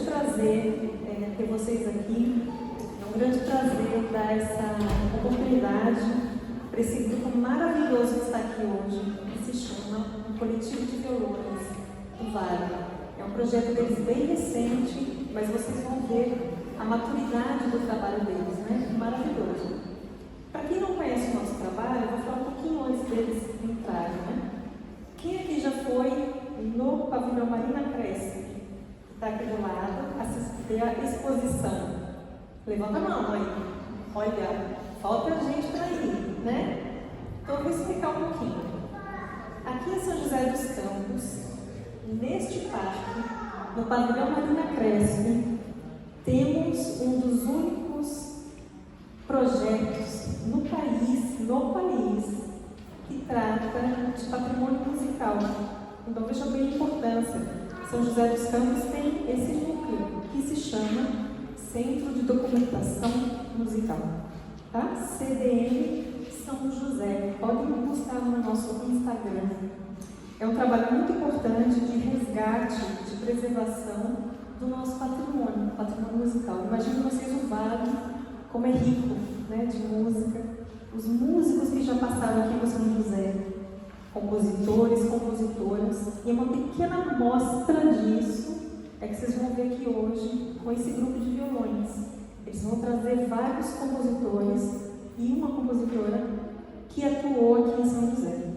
prazer ter vocês aqui. É um grande prazer dar essa oportunidade para esse grupo maravilhoso que está aqui hoje, que se chama Coletivo de Violões do Vale. É um projeto deles bem recente, mas vocês vão ver a maturidade do trabalho deles, né? Maravilhoso. Para quem não conhece o nosso trabalho, eu vou falar um pouquinho antes deles entrarem, né? Quem aqui já foi no pavilhão Marina Crespi, que está aqui do lado, assistir a exposição? Levanta a mão aí. Olha, falta gente para ir, né? Então eu vou explicar um pouquinho. Aqui em São José dos Campos, neste parque, no pavilhão Marina Crespi, temos um dos únicos projetos no país, que trata de patrimônio musical. Então veja bem a importância. São José dos Campos tem esse núcleo que se chama Centro de Documentação Musical, tá? CDM São José. Podem buscar no nosso Instagram. É um trabalho muito importante de resgate, de preservação do nosso patrimônio musical. Imaginem vocês o Vale, como é rico, né, de música. Os músicos que já passaram aqui no São José, compositores, compositoras, e uma pequena amostra disso é que vocês vão ver aqui hoje com esse grupo de violões. Eles vão trazer vários compositores e uma compositora que atuou aqui em São José.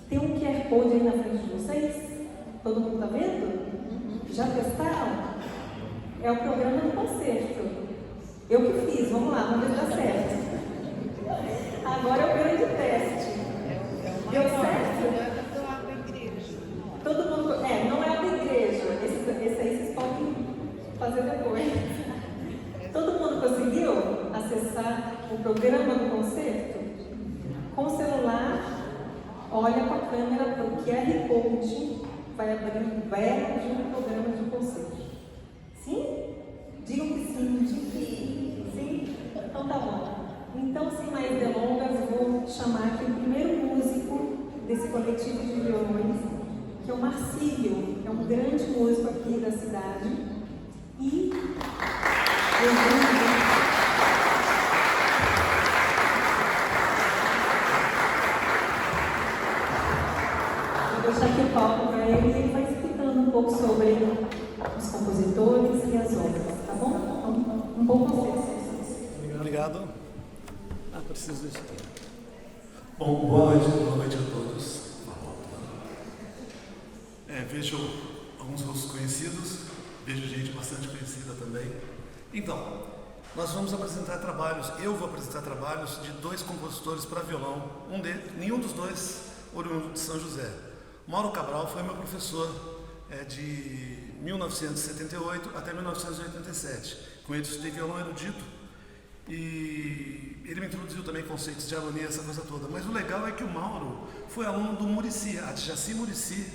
Tem um QR Code aí na frente de vocês? Todo mundo está vendo? Já testaram? É o programa do concerto. Eu que fiz, vamos lá, vamos ver se dá certo. Agora é o grande teste. Deu certo? Todo mundo. Não é a da igreja. Esse aí vocês podem fazer depois. Todo mundo conseguiu acessar o programa do concerto? Com o celular, olha com a câmera para o QR Code, vai abrir o programa de concerto. Sim? Digam que sim. Sim? Então tá bom. Então, sem mais delongas, vou chamar aqui o primeiro músico desse coletivo de violões, que é o Marcílio, é um grande músico aqui da cidade. E eu vou deixar aqui o palco para ele e ele vai explicando um pouco sobre os compositores e as obras, tá bom? Um bom concerto. Obrigado. Preciso disso aqui. Bom, boa noite a todos. Vejo alguns rostos conhecidos, vejo gente bastante conhecida também. Então, nós vamos apresentar trabalhos, eu vou apresentar trabalhos de dois compositores para violão, nenhum dos dois oriundo de São José. Mauro Cabral foi meu professor de 1978 até 1987. Com ele estudei violão erudito. E ele me introduziu também conceitos de harmonia, essa coisa toda. Mas o legal é que o Mauro foi aluno do Muricy, Adjaci Muricy,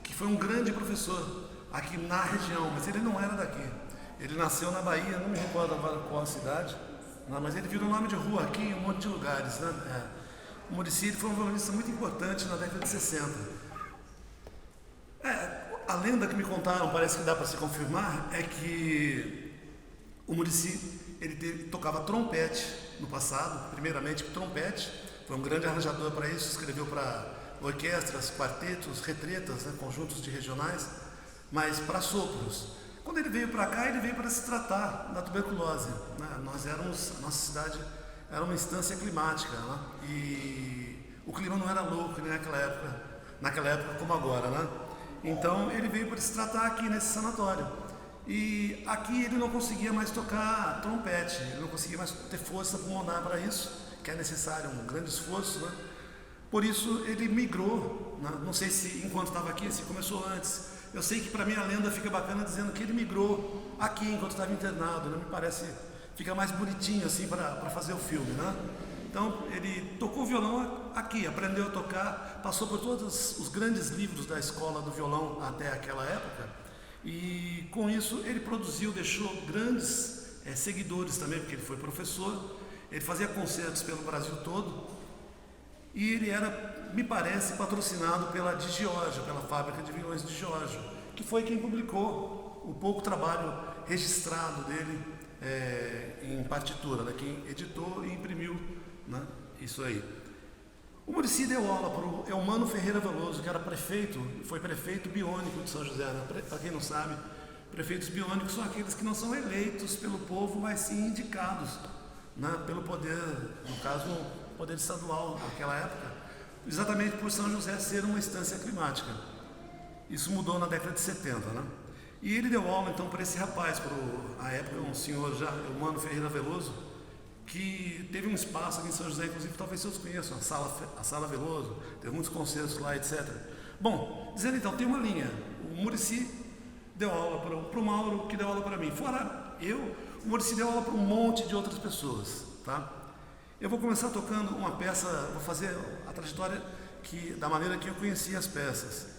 que foi um grande professor aqui na região, mas ele não era daqui. Ele nasceu na Bahia, não me recordo agora qual a cidade, mas ele virou nome de rua aqui em um monte de lugares, né? O Muricy foi um violonista muito importante na década de 60. A lenda que me contaram, parece que dá para se confirmar, é que o Muricy, ele tocava trompete no passado, primeiramente trompete, foi um grande arranjador para isso, escreveu para orquestras, quartetos, retretas, né, conjuntos de regionais, mas para sopros. Quando ele veio para cá, ele veio para se tratar da tuberculose, né? A nossa cidade era uma instância climática, né? E o clima não era louco naquela época como agora, né? Então ele veio para se tratar aqui nesse sanatório. E aqui ele não conseguia mais tocar trompete, ele não conseguia mais ter força pulmonar para isso, que é necessário um grande esforço, né? Por isso ele migrou, né? Não sei se enquanto estava aqui, se começou antes. Eu sei que para mim a lenda fica bacana dizendo que ele migrou aqui enquanto estava internado, né? Me parece, fica mais bonitinho assim para fazer o filme, né? Então ele tocou violão aqui, aprendeu a tocar, passou por todos os grandes livros da escola do violão até aquela época. E com isso ele produziu, deixou grandes seguidores também, porque ele foi professor, ele fazia concertos pelo Brasil todo e ele era, me parece, patrocinado pela Di Giorgio, pela fábrica de violões de Giorgio, que foi quem publicou o pouco trabalho registrado dele em partitura, né? Quem editou e imprimiu, né? Isso aí. O Muricy deu aula para o Eumano Ferreira Veloso, que era foi prefeito biônico de São José. Né? Para quem não sabe, prefeitos biônicos são aqueles que não são eleitos pelo povo, mas sim indicados, né? Pelo poder, no caso, o poder estadual naquela época, exatamente por São José ser uma instância climática. Isso mudou na década de 70, né? E ele deu aula então para esse rapaz, à época um senhor já, Eumano Ferreira Veloso, que teve um espaço aqui em São José, inclusive talvez vocês conheçam, a Sala Veloso, teve muitos concertos lá, etc. Bom, dizendo então, tem uma linha, o Muricy deu aula para o Mauro, que deu aula para mim. Fora o Muricy deu aula para um monte de outras pessoas, tá? Eu vou começar tocando uma peça, vou fazer a trajetória da maneira que eu conheci as peças.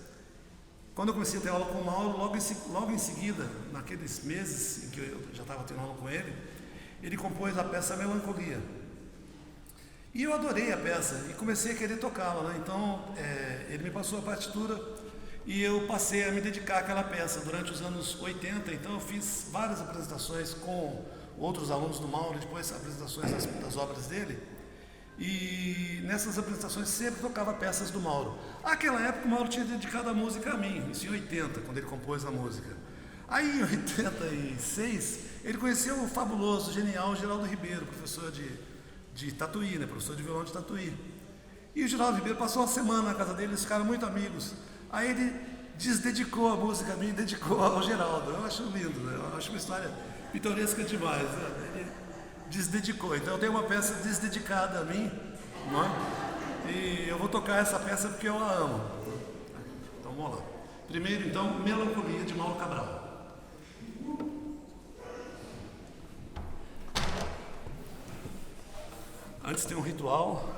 Quando eu comecei a ter aula com o Mauro, logo em seguida, naqueles meses em que eu já estava tendo aula com ele compôs a peça Melancolia. E eu adorei a peça e comecei a querer tocá-la, né? Então, ele me passou a partitura e eu passei a me dedicar àquela peça durante os anos 80. Então, eu fiz várias apresentações com outros alunos do Mauro, depois apresentações das obras dele. E nessas apresentações sempre tocava peças do Mauro. Naquela época o Mauro tinha dedicado a música a mim, isso em 80, quando ele compôs a música. Aí em 86, ele conheceu o fabuloso, genial Geraldo Ribeiro, professor de Tatuí, né? Professor de violão de Tatuí. E o Geraldo Ribeiro passou uma semana na casa dele, eles ficaram muito amigos. Aí ele desdedicou a música a mim e dedicou ao Geraldo. Eu acho lindo, né? Eu acho uma história pitoresca demais, né? Desdedicou. Então eu tenho uma peça desdedicada a mim, não é? E eu vou tocar essa peça porque eu a amo. Então vamos lá. Primeiro então, Melancolia de Mauro Cabral. Antes tem um ritual.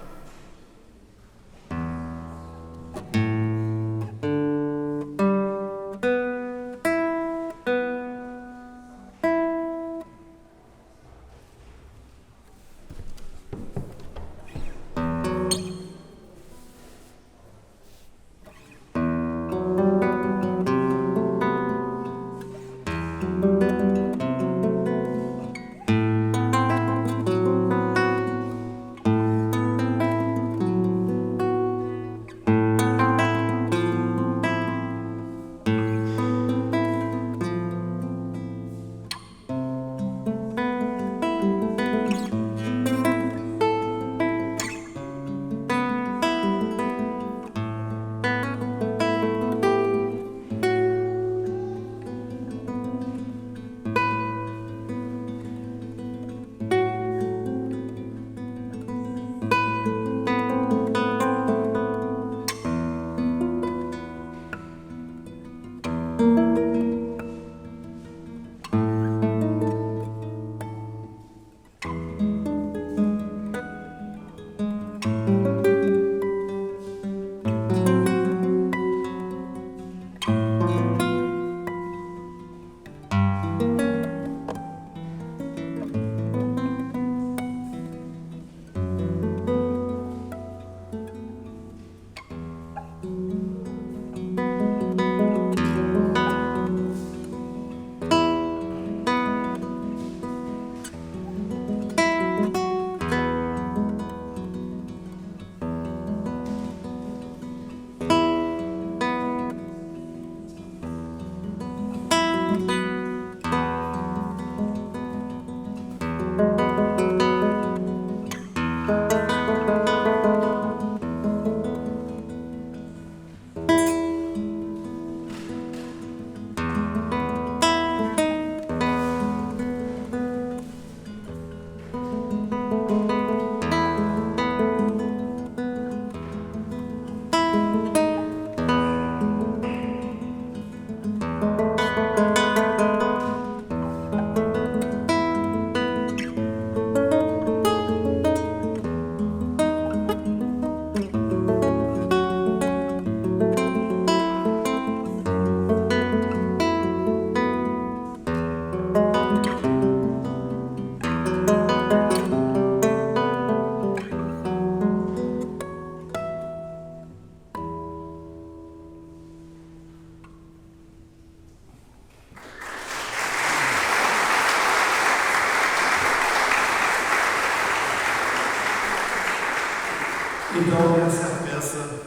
Então, essa é a peça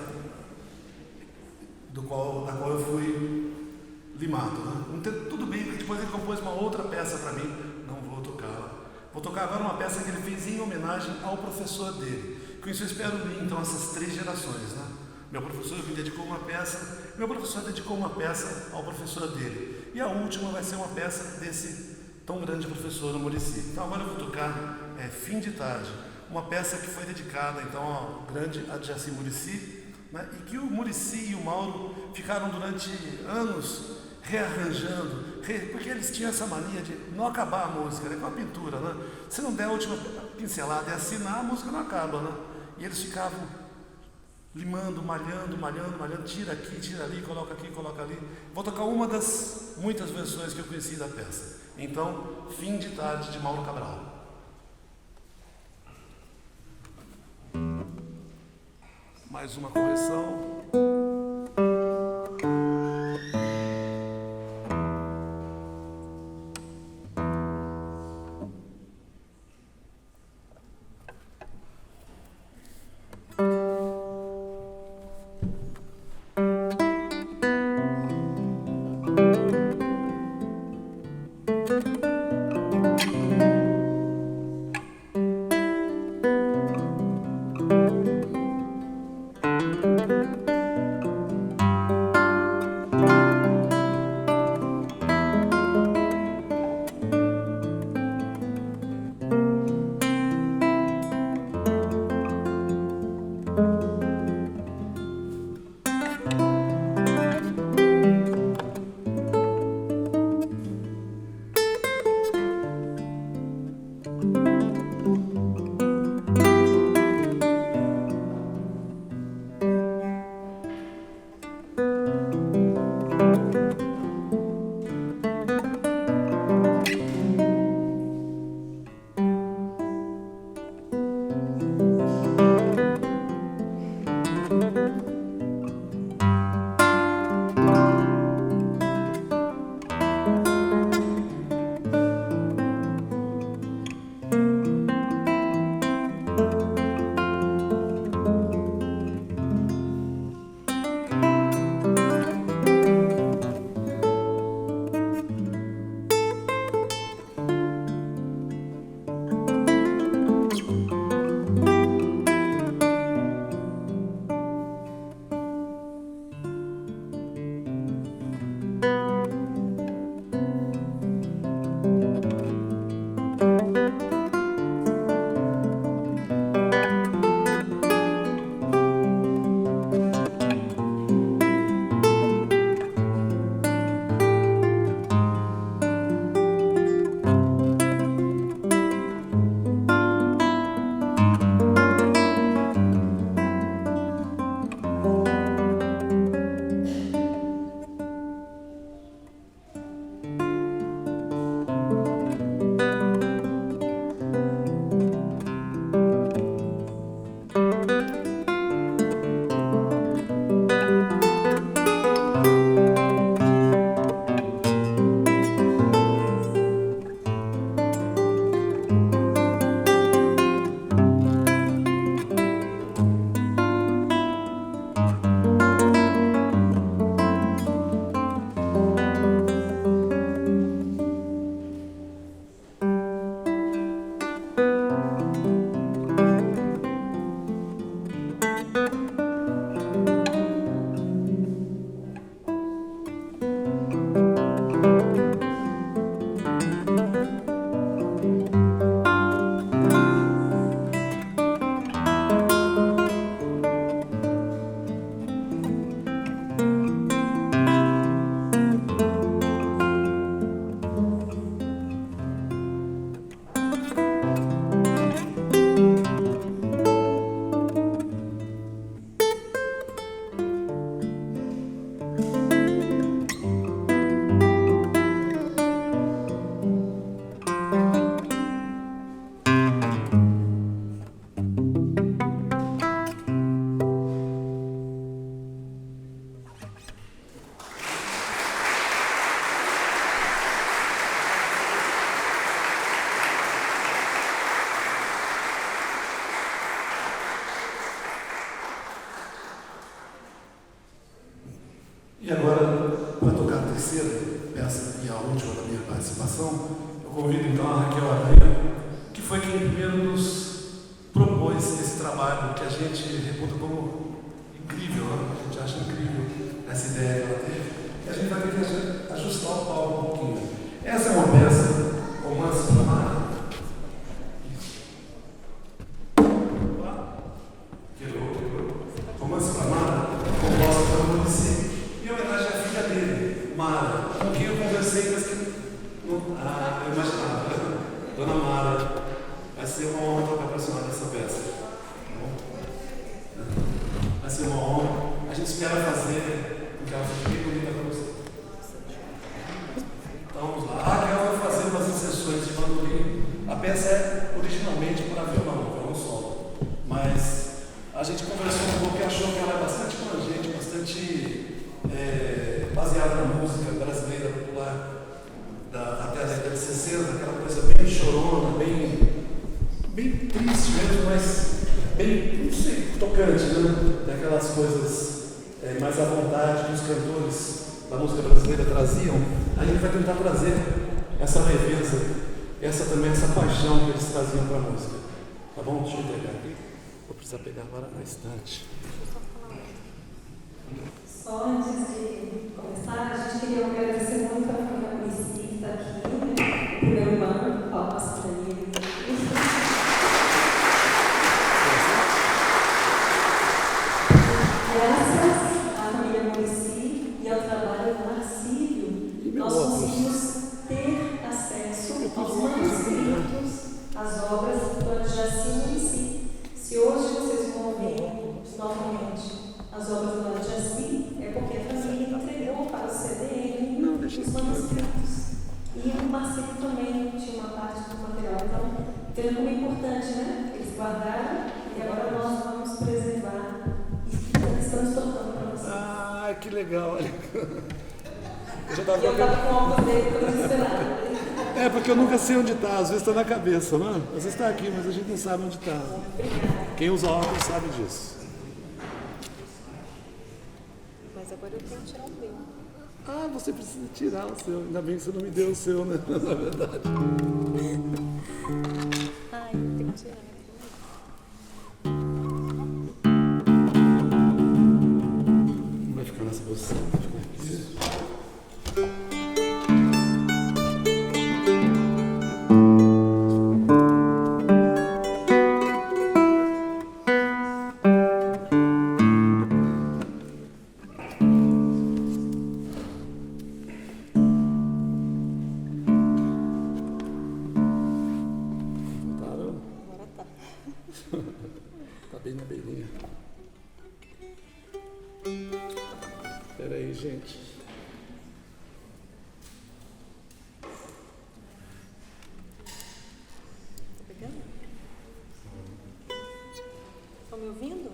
da qual eu fui limado. Né? Tudo bem, depois ele compôs uma outra peça para mim, não vou tocá-la. Vou tocar agora uma peça que ele fez em homenagem ao professor dele. Com isso eu espero unir então essas 3 gerações. Né? Meu professor me dedicou uma peça, meu professor dedicou uma peça ao professor dele. E a última vai ser uma peça desse tão grande professor, o Muricy. Então agora eu vou tocar Fim de Tarde, uma peça que foi dedicada então ao grande Adjaci Muricy, né? E que o Muricy e o Mauro ficaram durante anos rearranjando, porque eles tinham essa mania de não acabar a música, né? Com a pintura, né? Se não der a última pincelada e assinar, a música não acaba, né? E eles ficavam limando, malhando, tira aqui, tira ali, coloca aqui, coloca ali. Vou tocar uma das muitas versões que eu conheci da peça. Então, Fim de Tarde, de Mauro Cabral. Mais uma correção. a última da minha participação, eu convido então a Raquel Aranha, que foi quem primeiro nos propôs esse trabalho que a gente reputa como incrível, né? A gente acha incrível essa ideia que ela teve. E a gente vai ter que ajustar o palco um pouquinho. Essa é uma peça, Romance para Amar. Romance para Amar, composta pelo Muricy, em homenagem à filha dele, Mara, com quem eu conversei, mas que eu imaginava. Dona Mara, vai ser uma honra tocar personagem dessa peça. Tá bom? Vai ser uma honra. A gente espera fazer, porque ela fique bem bonita para você. Então vamos lá. A Raquel vai fazer umas inserções de bandolim. A peça é originalmente para violão solo. Mas a gente conversou um pouco e achou que ela é bastante abrangente, bastante baseada na música brasileira popular até a década de 60, aquela coisa bem chorona, bem triste mesmo, mas bem, não sei, tocante, né? Daquelas coisas mais à vontade que os cantores da música brasileira traziam. A gente vai tentar trazer essa leveza, essa paixão que eles traziam para a música. Tá bom? Deixa eu pegar aqui. Vou precisar pegar agora na estante. Só antes de começar, a gente queria agradecer muito a família Muricy que está aqui, né? O meu irmão, palmas para ele. Graças à família Muricy e ao trabalho do Marcílio, nós conseguimos ter acesso aos manuscritos, às obras do Adjaci Muricy. Se hoje vocês vão ouvir novamente as obras do Adjaci, é porque a família entregou para o CDN os manuscritos. E o Marcelo também tinha uma parte do material. Então, vendo como é importante, né? Eles guardaram e agora nós vamos preservar e estamos tocando para vocês. Ah, que legal! Olha. Eu estava com o óculos dele para desesperado. É, porque eu nunca sei onde está, às vezes está na cabeça, não é? Às vezes está aqui, mas a gente não sabe onde está. Quem usa óculos sabe disso. Mas agora eu tenho que tirar o meu. Ah, você precisa tirar o seu. Ainda bem que você não me deu o seu, né? Na verdade. Ai, eu tenho que tirar. Vai ficar nessa posição. Vai ficar aqui. Tá bem na beirinha. Espera aí, gente. Tá pegando? Estão me ouvindo?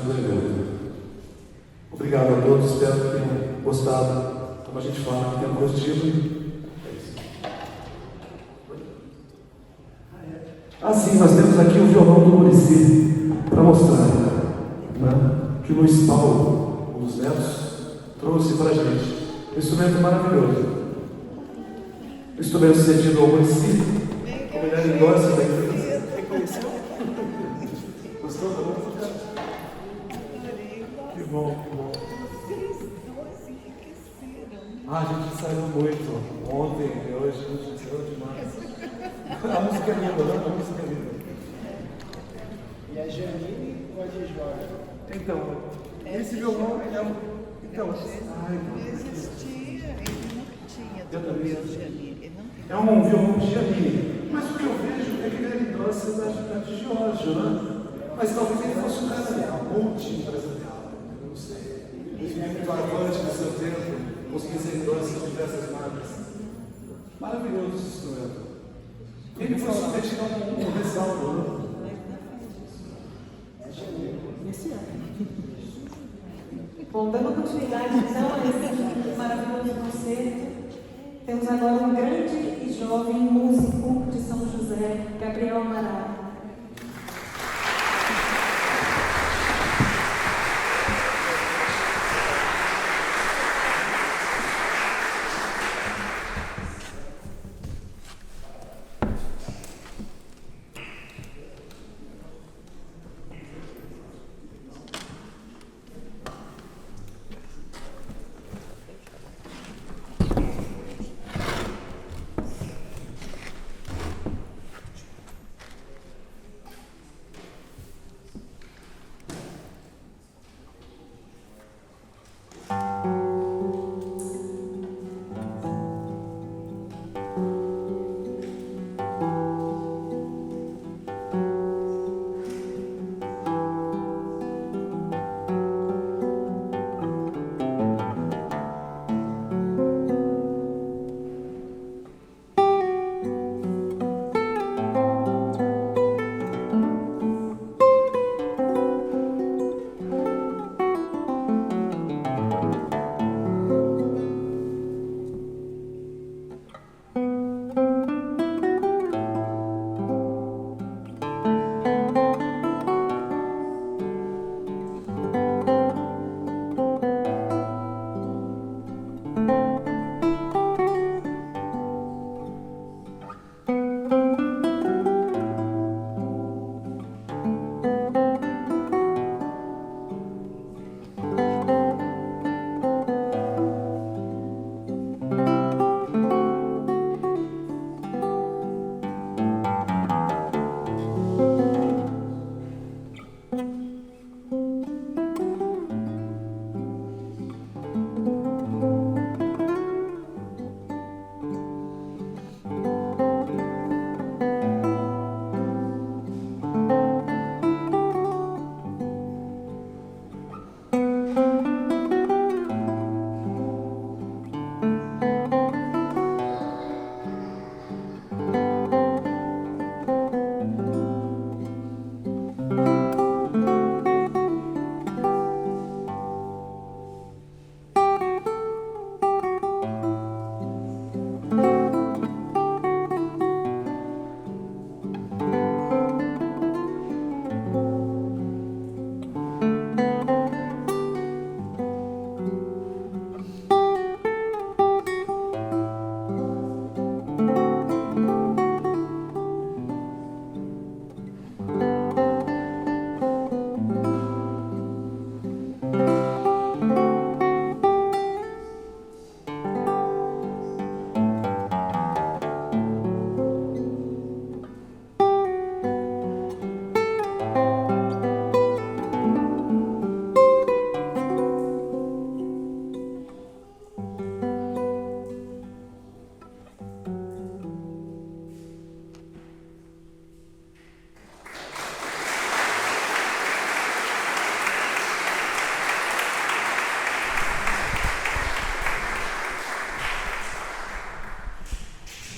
do evento. Obrigado a todos, espero que tenham gostado. Como a gente fala, que tenham curtido. Assim, nós temos aqui o violão do Muricy para mostrar, né, que o Luiz Paulo, um dos netos, trouxe para a gente. Um instrumento maravilhoso. O instrumento cedido ao Muricy, como ele é endossa da empresa. Reconheceu? Gostou da música? Que bom, que bom. Ah, a gente ensaiou muito. Ontem e hoje, a gente ensaiou demais. A música é linda, né? A música é linda. E a Janine ou a Dijora? Então, esse violão é um. Então, Existia, ele não tinha também o Janine, ele não tinha. é um violão de Janine. Mas o que eu vejo é que ele é endossa de Giorgio, né? Mas talvez ele fosse um cara multi-empresarial, eu não sei. Ele é muito avante no seu tempo, conseguia ser endossa de diversas marcas. Maravilhoso esse instrumento. Ele foi só retirar um ressalvo, né? Bom, dando continuidade então a esse maravilhoso concerto, temos agora um grande e jovem músico de São José, Gabriel Amaral.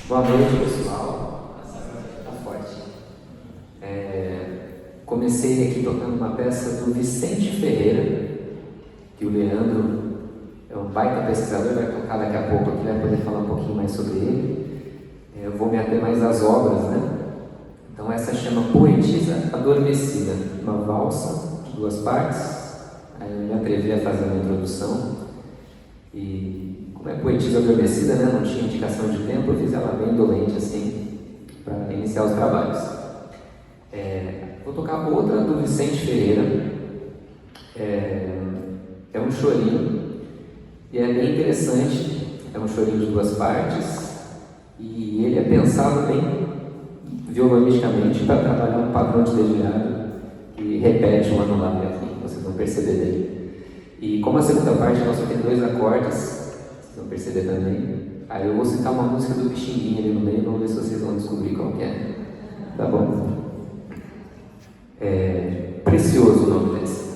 Boa noite, pessoal. Tá forte. comecei aqui tocando uma peça do Vicente Ferreira, que o Leandro é um baita pesquisador, vai tocar daqui a pouco aqui, vai poder falar um pouquinho mais sobre ele. Eu vou me ater mais às obras, né? Então essa chama Poetisa Adormecida, uma valsa de 2 partes. Aí eu me atrevi a fazer uma introdução e como é Poetisa Adormecida, né? Não tinha indicação de tempo, eu fiz ela bem dolente assim, para iniciar os trabalhos. Vou tocar outra do Vicente Ferreira, é um chorinho e é bem interessante, é um chorinho de 2 partes e ele é pensado bem violonisticamente para trabalhar um padrão de dedilhado que repete um anular, assim, vocês vão perceber dele. E como a segunda parte ela só tem 2 acordes, vocês vão perceber também, aí eu vou citar uma música do Pixinguinha ali no meio, vamos ver se vocês vão descobrir qual que é. Tá bom? Precioso o nome desse.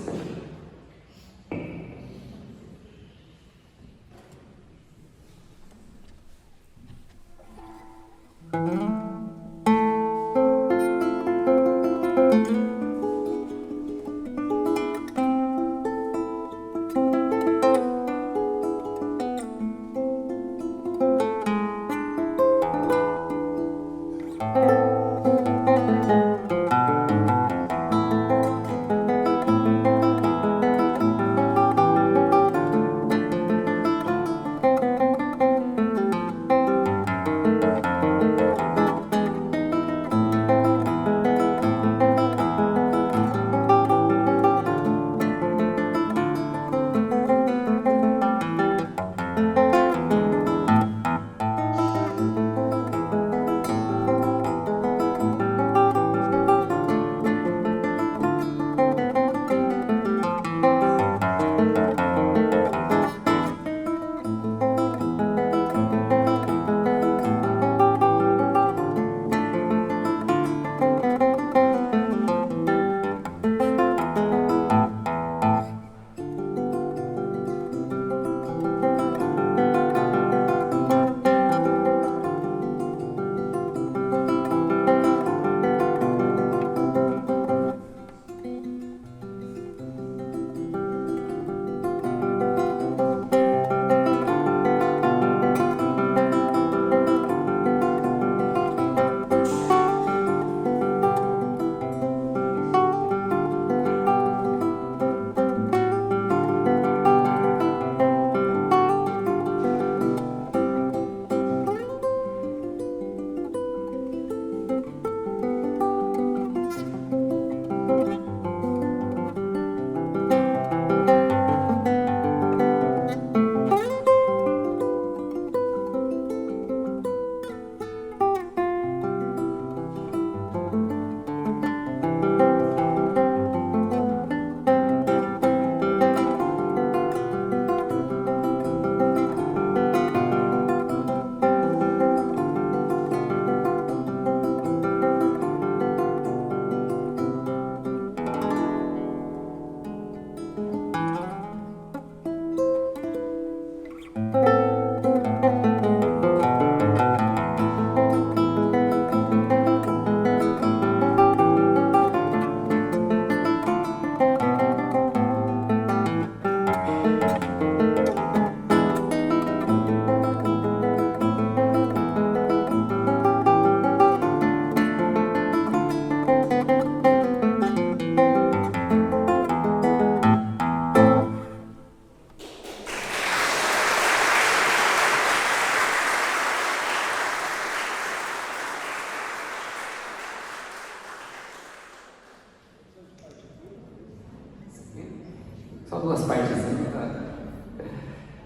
Só 2 partes, tá?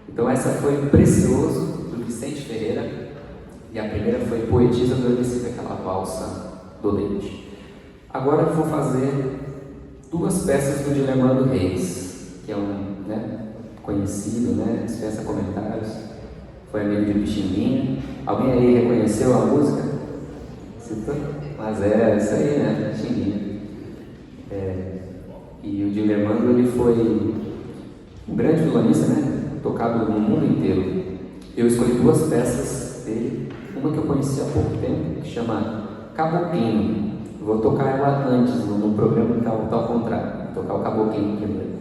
Então essa foi Precioso, do Vicente Ferreira, e a primeira foi Poetisa Adormecida, aquela valsa dolente. Agora eu vou fazer 2 peças do Dilermando Reis, que é um conhecido, dispensa comentários, foi amigo de Pixinguinha. Alguém aí reconheceu a música? Citou? Mas é isso aí, Pixinguinha. E o Dilermando, ele foi um grande violonista, tocado no mundo inteiro. Eu escolhi 2 peças dele, uma que eu conheci há pouco tempo, que chama Caboclinho, Eu vou tocar ela antes, no programa tá ao contrário. Vou tocar o Caboclinho primeiro,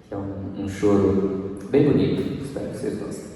que é um choro bem bonito. Espero que vocês gostem.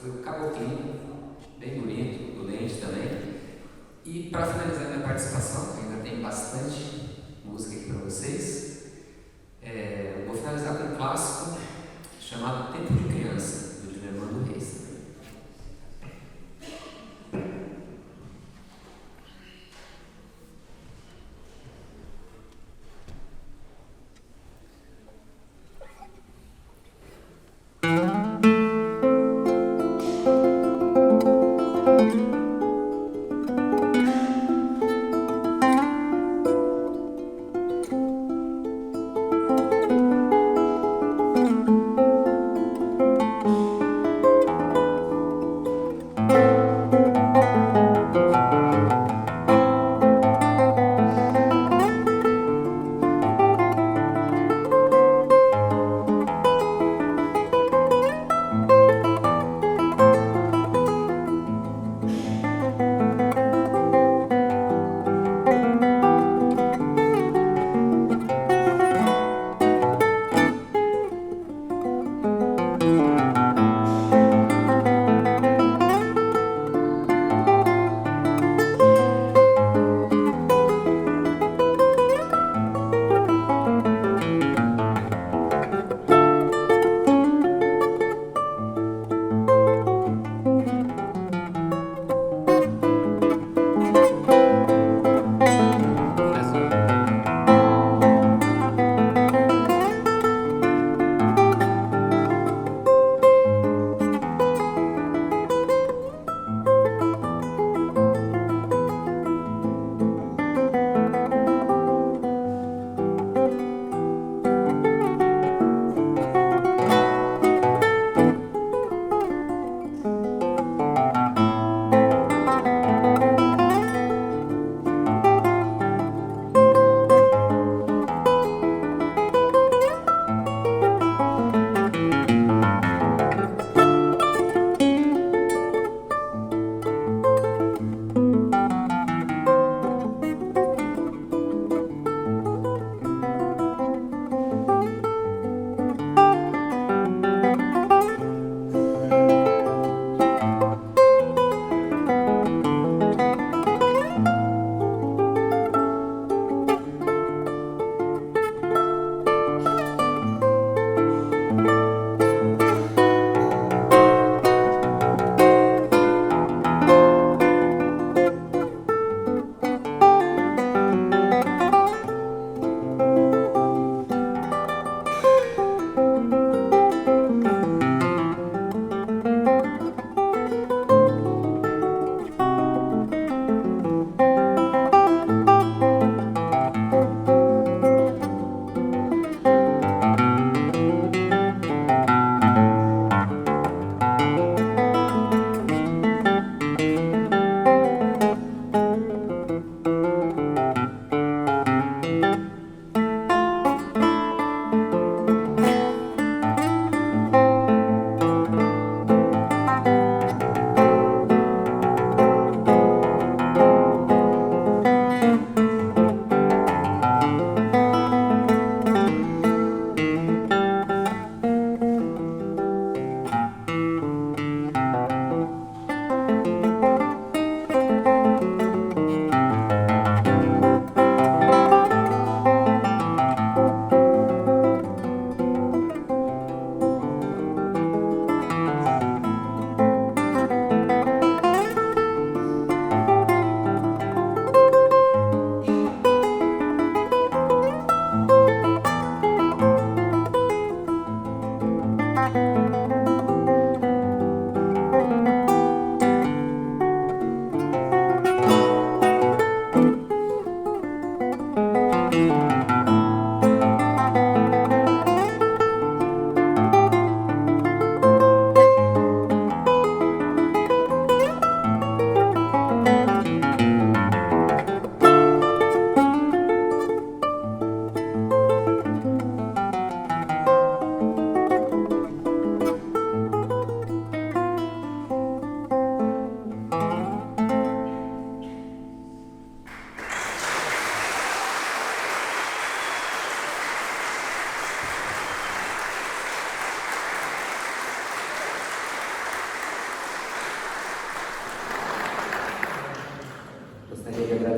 Foi o Caboclinho, bem bonito, do Lente também. E para finalizar minha participação, que ainda tem bastante música aqui para vocês, vou finalizar com um clássico chamado Tempo de Criança, do Dilermando Reis.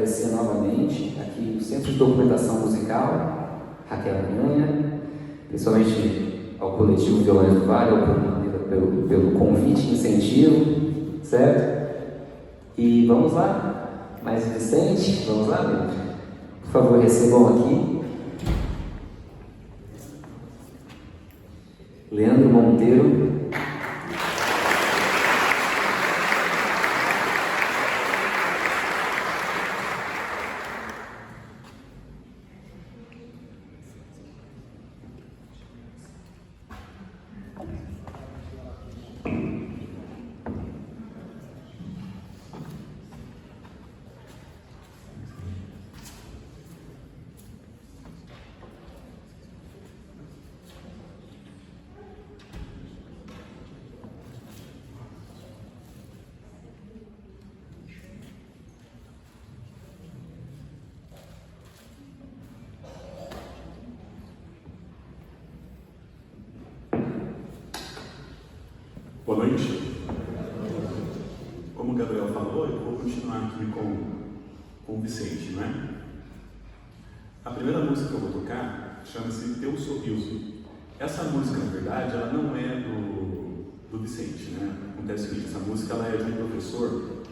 agradecer novamente aqui o Centro de Documentação Musical, Raquel Anhanha, principalmente ao coletivo Violões do Vale, ao Bruno, pelo convite e incentivo, certo? E vamos lá, mais Vicente, vamos lá, Leandro? Por favor, recebam aqui Leandro Monteiro. Boa noite. Como o Gabriel falou, eu vou continuar aqui com o Vicente, não é? A primeira música que eu vou tocar chama-se Teu Sorriso. Essa música, na verdade, ela não é do Vicente, né? Acontece o seguinte, essa música ela é de um professor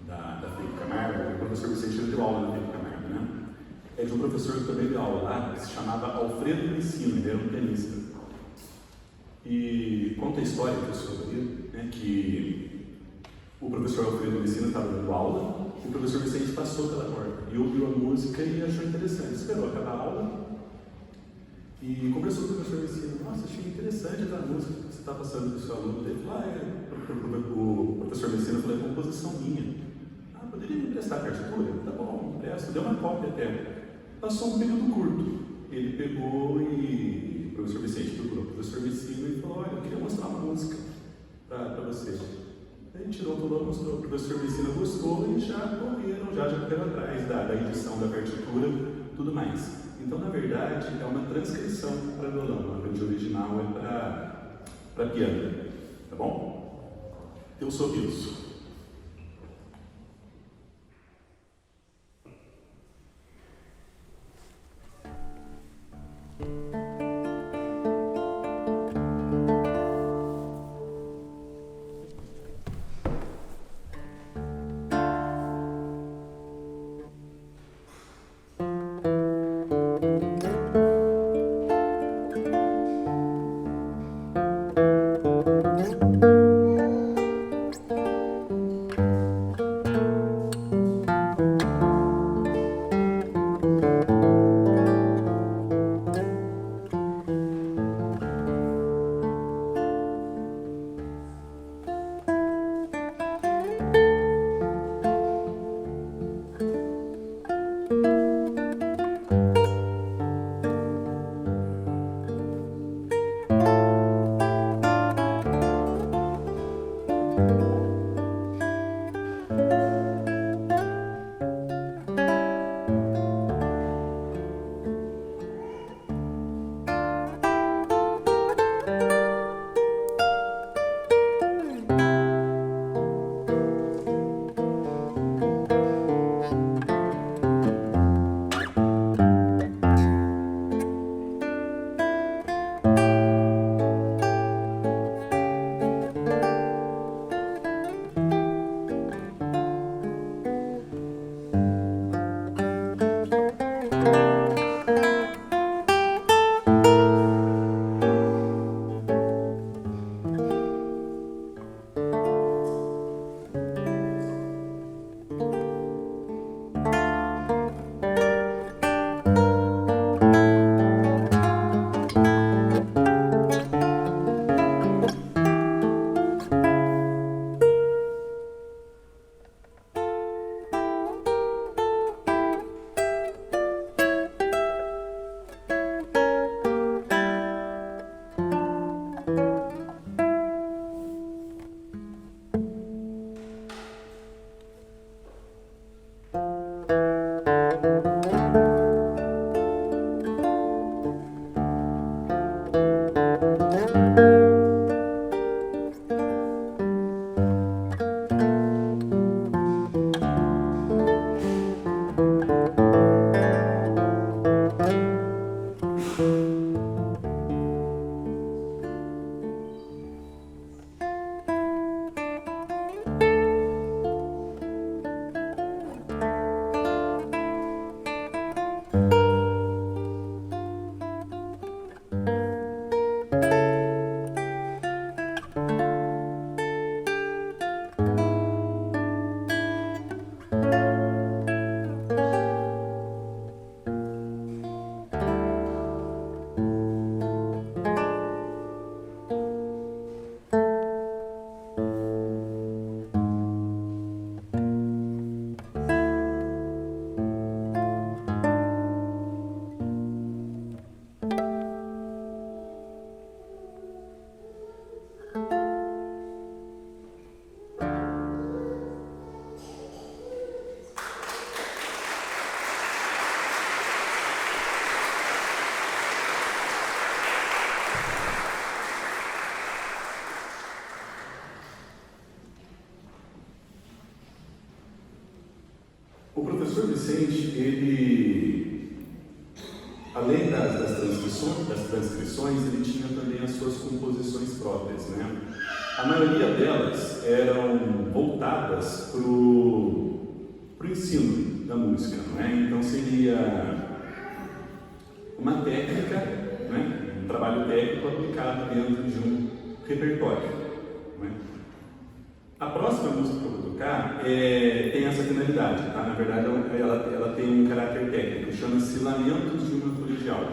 da Felipe Camargo, o professor Vicente ele deu aula na Felipe Camargo, né? É de um professor que também deu aula lá, que se chamava Alfredo Messina, ele era um pianista. E conta a história que eu soube, né, que o professor Alfredo Messina estava dando aula, e o professor Vicente passou pela porta e ouviu a música e achou interessante. Esperou acabar a aula e conversou com o professor Messina. Nossa, achei interessante essa música que você está passando para o seu aluno. Ele falou, o professor Messina falou, é composição minha. Ah, poderia me emprestar a partitura? Tá bom, empresto. Deu uma cópia até. Passou um período curto. Ele pegou e o professor Vicente procurou o professor Messina e falou, olha, eu queria mostrar uma música para você. Aí tirou o violão, mostrou, o professor Messina gostou e já correram, já correram atrás da edição da partitura, tudo mais. Então, na verdade, é uma transcrição para violão, a melodia original é para piano, tá bom? Teu Sorriso. O professor Vicente, ele, além das transcrições, ele tinha também as suas composições próprias, né? A maioria delas eram voltadas para o ensino da música, não é? Então seria uma técnica, né? Um trabalho técnico aplicado dentro de um repertório, não é? A próxima música que eu vou tocar tem essa finalidade, tá? Na verdade, ela tem um caráter técnico, chama-se Lamentos de uma Colegial.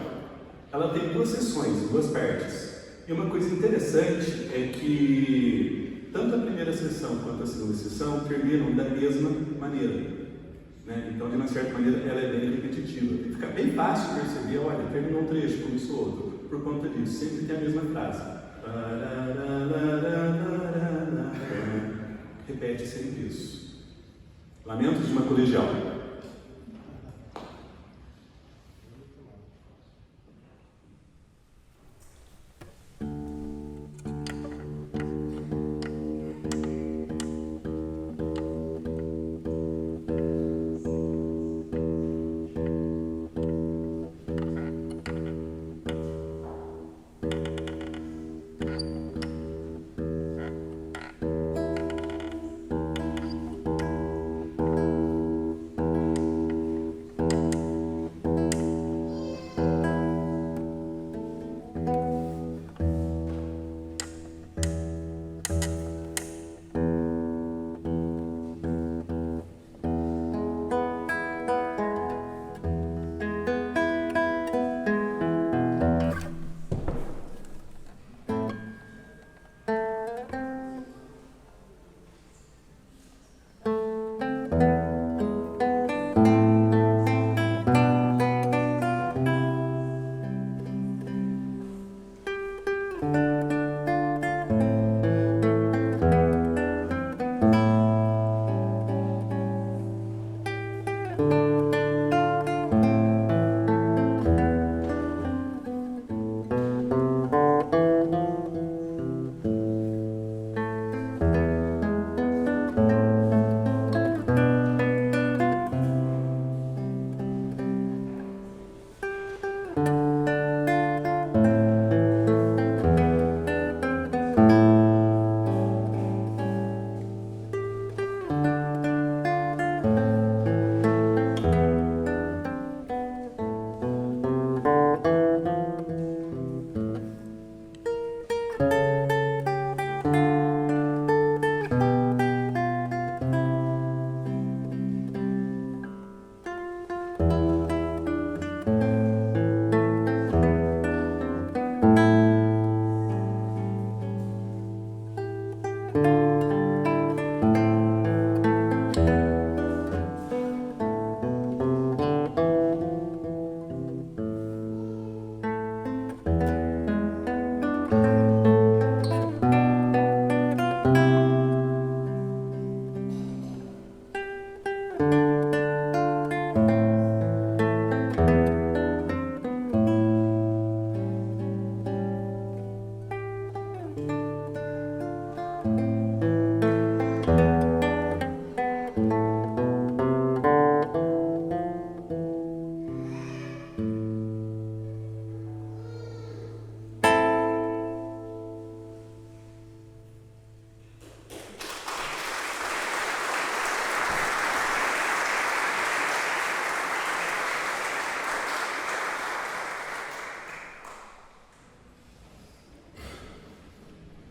Ela tem 2 sessões, 2 partes. E uma coisa interessante é que tanto a primeira sessão quanto a segunda sessão terminam da mesma maneira, né? Então, de uma certa maneira, ela é bem repetitiva. E fica bem fácil perceber, olha, terminou um trecho, começou outro, por conta disso. Sempre tem a mesma frase. Repete sempre isso. Lamentos de uma Colegial.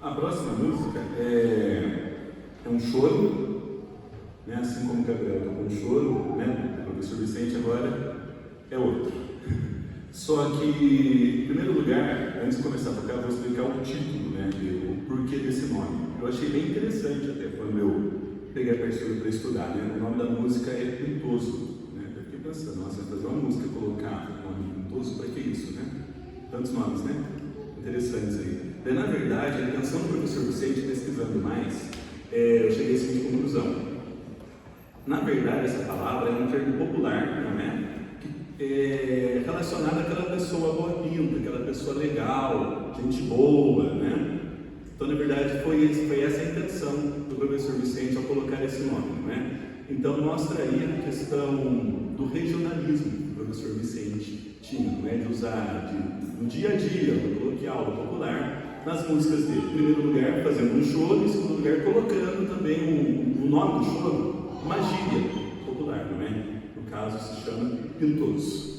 A próxima música é um choro, né? Assim como o Gabriel tocou um choro, né? O professor Vicente agora é outro. Só que, em primeiro lugar, antes de começar a tocar, eu vou explicar o título, né? O porquê desse nome. Eu achei bem interessante até quando eu peguei a partitura para estudar, né? O nome da música é Pintoso, né? Eu fiquei pensando, nossa, fazer uma música colocar o nome Pintoso, para que isso, né? Tantos nomes, né? Interessantes aí. Daí, na verdade, a intenção do professor Vicente, pesquisando mais, eu cheguei à seguinte conclusão. Na verdade, essa palavra é um termo popular, não é? Que é relacionado àquela pessoa boa pinta, aquela pessoa legal, gente boa, né? Então, na verdade, foi essa a intenção do professor Vicente ao colocar esse nome, não é? Então mostra aí a questão do regionalismo que o professor Vicente tinha, né? De usar no dia a dia, no coloquial, no popular, nas músicas dele. Em primeiro lugar, fazendo um choro, em segundo lugar, colocando também o nome do choro, uma gíria popular, não é? No caso, se chama pintoso.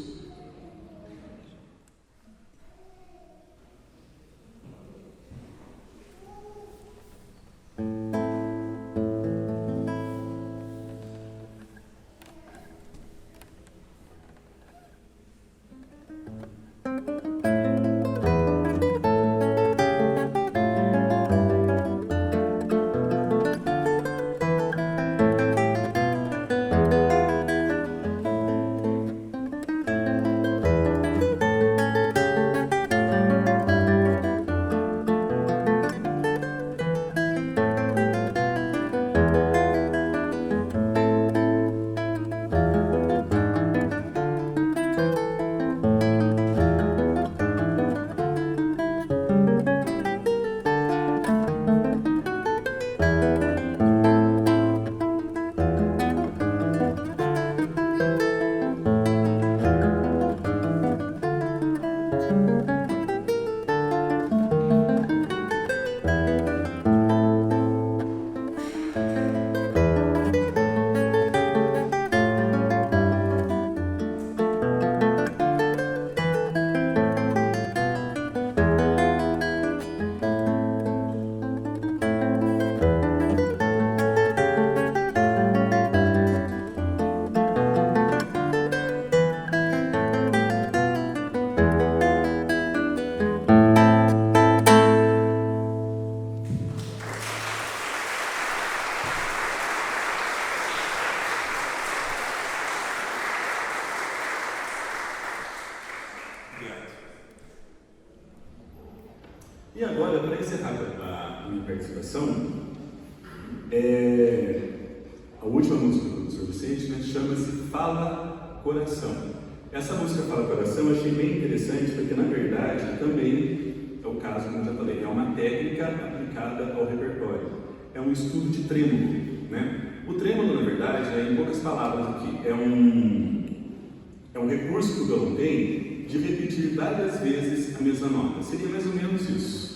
E agora, para encerrar a minha participação, a última música do professor Vicente, né, chama-se Fala Coração. Essa música Fala Coração eu achei bem interessante, porque na verdade também é o caso, como eu já falei, é uma técnica aplicada ao repertório. É um estudo de trêmulo, né? O trêmulo, na verdade, em poucas palavras aqui, é um recurso que o violão tem de repetir várias vezes a mesma nota. Seria mais ou menos isso.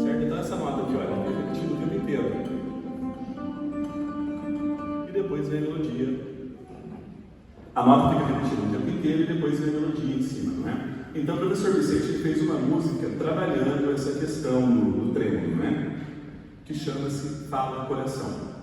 Certo? Então essa nota aqui, olha, fica repetindo o tempo inteiro. E depois vem a melodia. A nota fica repetida o tempo inteiro e depois vem a melodia em cima, não é? Então o professor Vicente fez uma música trabalhando essa questão do trêmulo, não é? Que chama-se Fala Coração.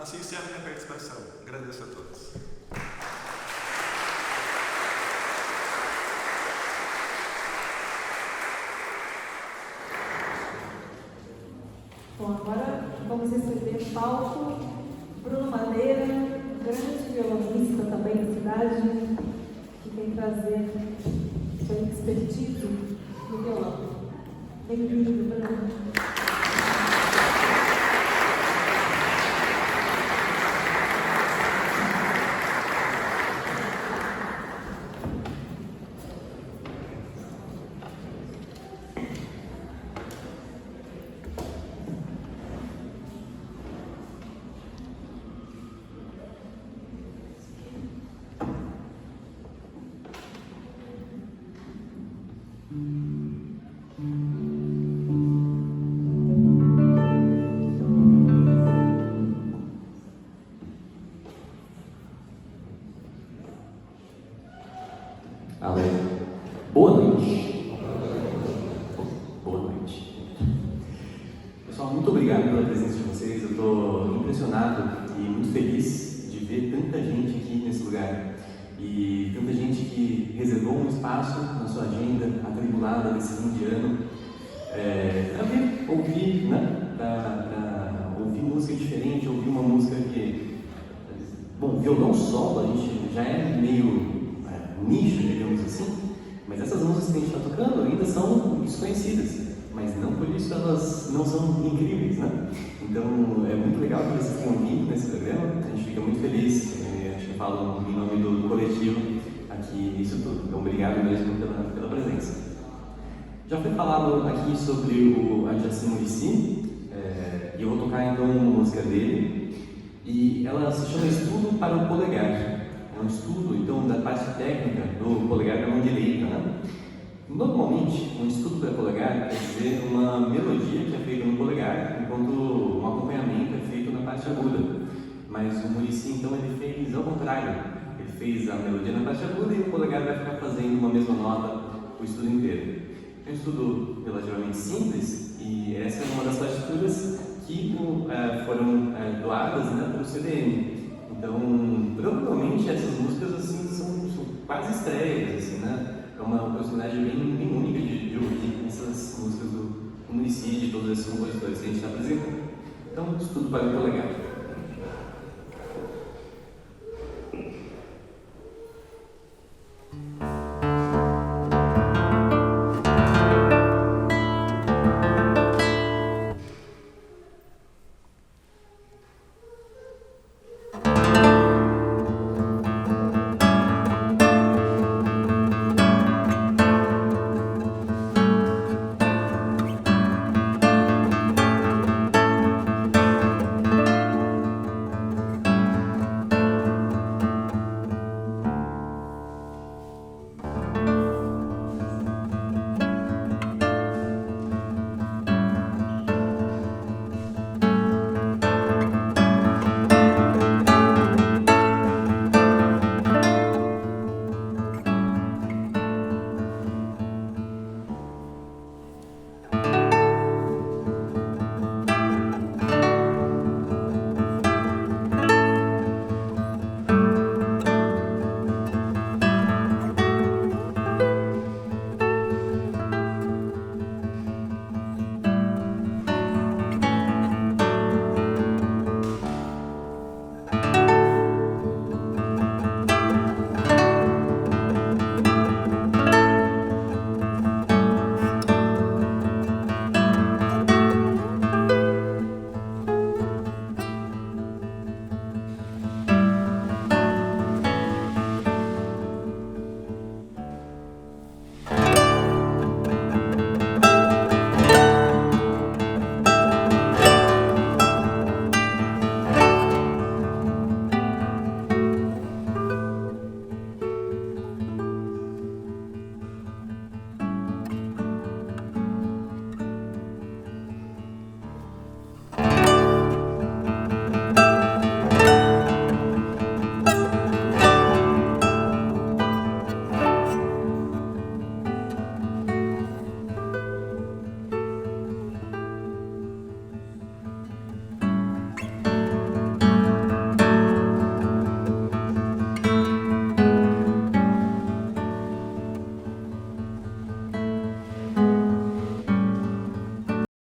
Assim encerro minha participação. Agradeço a todos. Bom, agora vamos receber o palco Bruno Madeira, grande violonista também da cidade, que vem trazer sua expertise no violão. Bem-vindo, Bruno. Alô. Boa noite. Boa noite. Pessoal, muito obrigado pela presença de vocês. Eu estou impressionado e muito feliz de ver tanta gente aqui nesse lugar. E tanta gente que reservou um espaço na sua agenda atribulada desse fim de ano para ouvir, né? Para ouvir música diferente, ouvir uma música que... Bom, violão solo a gente já é meio nicho, digamos assim, mas essas músicas que a gente está tocando ainda são desconhecidas, mas não por isso elas não são incríveis, né? Então é muito legal que vocês tenham vindo nesse programa, a gente fica muito feliz, acho que eu falo em nome do coletivo aqui nisso tudo, então obrigado mesmo pela presença. Já foi falado aqui sobre o Adjacent Muricy, e eu vou tocar então uma música dele, e ela se chama Estudo para o Polegar. É um estudo, então, da parte técnica do polegar da mão direita, né? Normalmente, um estudo para polegar quer dizer uma melodia que é feita no polegar, enquanto um acompanhamento é feito na parte aguda. Mas o Muricy, então, ele fez ao contrário. Ele fez a melodia na parte aguda e o polegar vai ficar fazendo uma mesma nota o estudo inteiro. É um estudo relativamente simples e essa é uma das partituras que foram doadas, né, para o CDM. Então, provavelmente essas músicas assim são quase estreias, assim, né? É uma oportunidade bem única de ouvir essas músicas do Muricy, de todos esses compositores que a gente está apresentando. Então, estudo para o polegar.